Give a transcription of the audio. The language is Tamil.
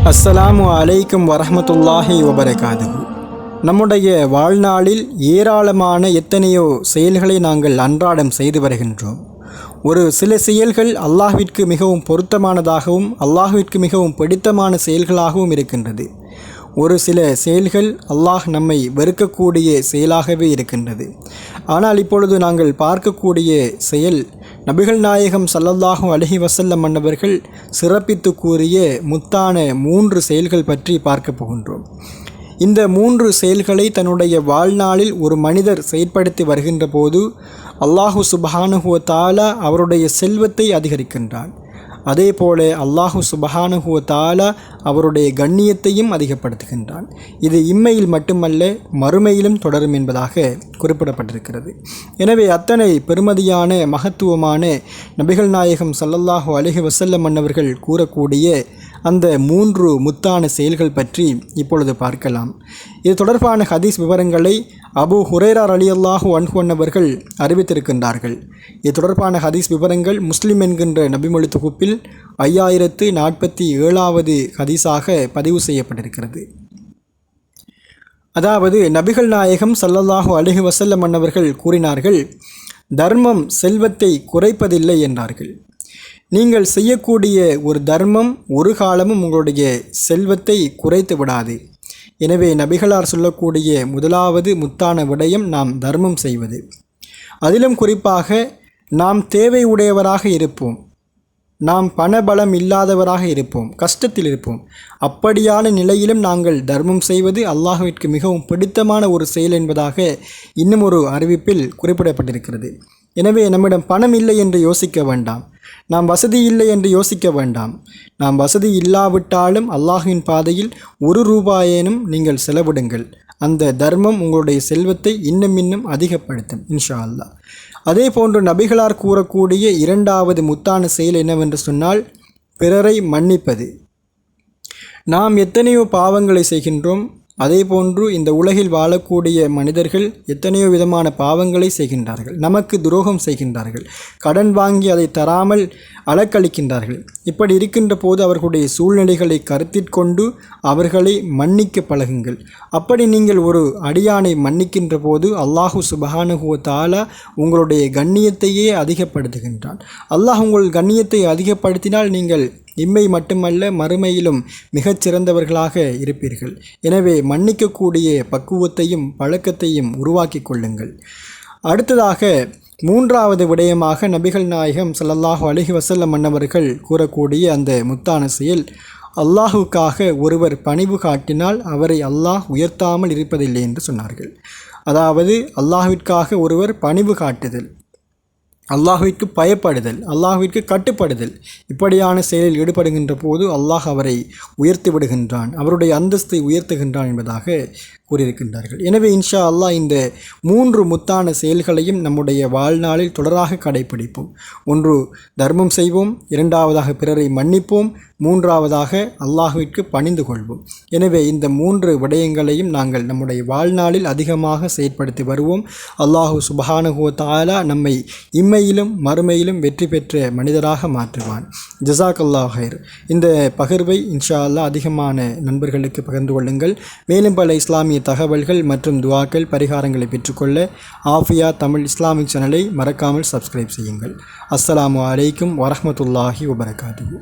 அஸ்ஸலாமு அலைக்கும் வரஹ்மத்துல்லாஹி வபரகாதுஹு. நம்முடைய வாழ்நாளில் ஏராளமான எத்தனையோ செயல்களை நாங்கள் அன்றாடம் செய்து வருகின்றோம். ஒரு சில செயல்கள் அல்லாஹ்விற்கு மிகவும் பொருத்தமானதாகவும் அல்லாஹ்விற்கு மிகவும் பிடித்தமான செயல்களாகவும் இருக்கின்றது. ஒரு சில செயல்கள் அல்லாஹ் நம்மை வெறுக்கக்கூடிய செயலாகவே இருக்கின்றது. ஆனால் இப்பொழுது நாங்கள் பார்க்கக்கூடிய செயல் நபிகள் நாயகம் ஸல்லல்லாஹு அலைஹி வஸல்லம் அன்னவர்கள் சிறப்பித்து கூறிய முத்தான 3 செயல்கள் பற்றி பார்க்க போகின்றோம். இந்த 3 செயல்களை தன்னுடைய வாழ்நாளில் ஒரு மனிதர் செயற்படுத்தி வருகின்ற போது அல்லாஹு சுப்ஹானஹு வ தஆலா அவருடைய செல்வத்தை அதிகரிக்கின்றான். அதே போல அல்லாஹு சுப்ஹானஹு வ தஆலா அவருடைய கண்ணியத்தையும் அதிகப்படுத்துகின்றான். இது இம்மையில் மட்டுமல்ல மறுமையிலும் தொடரும் என்பதாக குறிப்பிடப்பட்டிருக்கிறது. எனவே அத்தனை பெருமதியான மகத்துவமான நபிகள் நாயகம் ஸல்லல்லாஹு அலைஹி வஸல்லம் அன்னவர்கள் கூறக்கூடிய அந்த 3 முத்தான செயல்கள் பற்றி இப்பொழுது பார்க்கலாம். இது தொடர்பான ஹதீஸ் விவரங்களை அபூ ஹுரைரா ரலியல்லாஹு அன்ஹு அன்னவர்கள் அறிவித்திருக்கின்றார்கள். இது தொடர்பான ஹதீஸ் விவரங்கள் முஸ்லிம் என்கின்ற நபிமொழி தொகுப்பில் 5047வது ஹதீஸாக பதிவு செய்யப்பட்டிருக்கிறது. அதாவது நபிகள் நாயகம் ஸல்லல்லாஹு அலைஹி வஸல்லம் அன்னவர்கள் கூறினார்கள், தர்மம் செல்வத்தை குறைப்பதில்லை என்றார்கள். நீங்கள் செய்யக்கூடிய ஒரு தர்மம் ஒரு காலமும் உங்களுடைய செல்வத்தை குறைத்து விடாது. எனவே நபிகளார் சொல்லக்கூடிய முதலாவது முத்தான விடயம் நாம் தர்மம் செய்வது. அதிலும் குறிப்பாக நாம் தேவை உடையவராக இருப்போம், நாம் பணபலம் இல்லாதவராக இருப்போம், கஷ்டத்தில் இருப்போம். அப்படியான நிலையிலும் நாங்கள் தர்மம் செய்வது அல்லாஹ்விற்கு மிகவும் பிடித்தமான ஒரு செயல் என்பதாக இன்னும் ஒரு அறிவிப்பில் குறிப்பிடப்பட்டிருக்கிறது. எனவே நம்மிடம் பணம் இல்லை என்று யோசிக்க வேண்டாம், நாம் வசதி இல்லை என்று யோசிக்க வேண்டாம். நாம் வசதி இல்லாவிட்டாலும் அல்லாஹ்வின் பாதையில் 1 ரூபாயேனும் நீங்கள் செலவிடுங்கள். அந்த தர்மம் உங்களுடைய செல்வத்தை இன்னும் அதிகப்படுத்தும் இன்ஷா அல்லாஹ். அதே போன்று நபிகளார் கூறக்கூடிய 2வது முத்தான செயல் என்னவென்று சொன்னால் பிறரை மன்னிப்பது. நாம் எத்தனையோ பாவங்களை செய்கின்றோம். அதே போன்று இந்த உலகில் வாழக்கூடிய மனிதர்கள் எத்தனையோ விதமான பாவங்களை செய்கின்றார்கள், நமக்கு துரோகம் செய்கின்றார்கள், கடன் வாங்கி அதை தராமல் அலக்களிக்கின்றார்கள். இப்படி இருக்கின்ற போது அவர்களுடைய சூழ்நிலைகளை கருத்திற்கொண்டு அவர்களை மன்னிக்க பழகுங்கள். அப்படி நீங்கள் ஒரு அடியானை மன்னிக்கின்ற போது அல்லாஹு சுப்ஹானஹு வ தஆலா உங்களுடைய கண்ணியத்தையே அதிகப்படுத்துகின்றான். அல்லாஹ் உங்கள் கண்ணியத்தை அதிகப்படுத்தினால் நீங்கள் இம்மை மட்டுமல்ல மறுமையிலும் மிகச்சிறந்தவர்களாக இருப்பீர்கள். எனவே மன்னிக்கக்கூடிய பக்குவத்தையும் பழக்கத்தையும் உருவாக்கி கொள்ளுங்கள். அடுத்ததாக 3வது விடயமாக நபிகள் நாயகம் ஸல்லல்லாஹு அலைஹி வஸல்லம் அன்னவர்கள் கூறக்கூடிய அந்த முத்தான செயல், அல்லாஹுக்காக ஒருவர் பணிவு காட்டினால் அவரை அல்லாஹ் உயர்த்தாமல் இருப்பதில்லை என்று சொன்னார்கள். அதாவது அல்லாஹ்விற்காக ஒருவர் பணிவு காட்டுதல், அல்லாஹ்விற்கு பயப்படுதல், அல்லாஹ்விற்கு கட்டுப்படுதல், இப்படியான செயலில் ஈடுபடுகின்ற போது அல்லாஹ் அவரை உயர்த்தி விடுகின்றான், அவருடைய அந்தஸ்தை உயர்த்துகின்றான் என்பதாக கூறியிருக்கின்றார்கள். எனவே இன்ஷா அல்லாஹ் இந்த 3 முத்தான செயல்களையும் நம்முடைய வாழ்நாளில் தொடராக கடைபிடிப்போம். 1 தர்மம் செய்வோம், 2வதாக பிறரை மன்னிப்போம், 3வதாக அல்லாஹ்விற்கு பணிந்து கொள்வோம். எனவே இந்த 3 விடயங்களையும் நாங்கள் நம்முடைய வாழ்நாளில் அதிகமாக செயற்படுத்தி வருவோம். அல்லாஹு சுப்ஹானஹு வ தஆலா நம்மை இம்மையிலும் மறுமையிலும் வெற்றி பெற்ற மனிதராக மாற்றுவான். ஜஸாக்கல்லாஹு ஹைர். இந்த பகிர்வை இன்ஷா அல்லாஹ் அதிகமான நண்பர்களுக்கு பகிர்ந்து கொள்ளுங்கள். மேலும் பல இஸ்லாமிய தகவல்கள் மற்றும் துஆக்கள் பரிகாரங்களை பெற்றுக்கொள்ள ஆஃபியா தமிழ் இஸ்லாமிக் சேனலை மறக்காமல் சப்ஸ்கிரைப் செய்யுங்கள். அஸ்ஸலாமு அலைக்கும் வரஹ்மத்துல்லாஹி வபரகாதுஹு.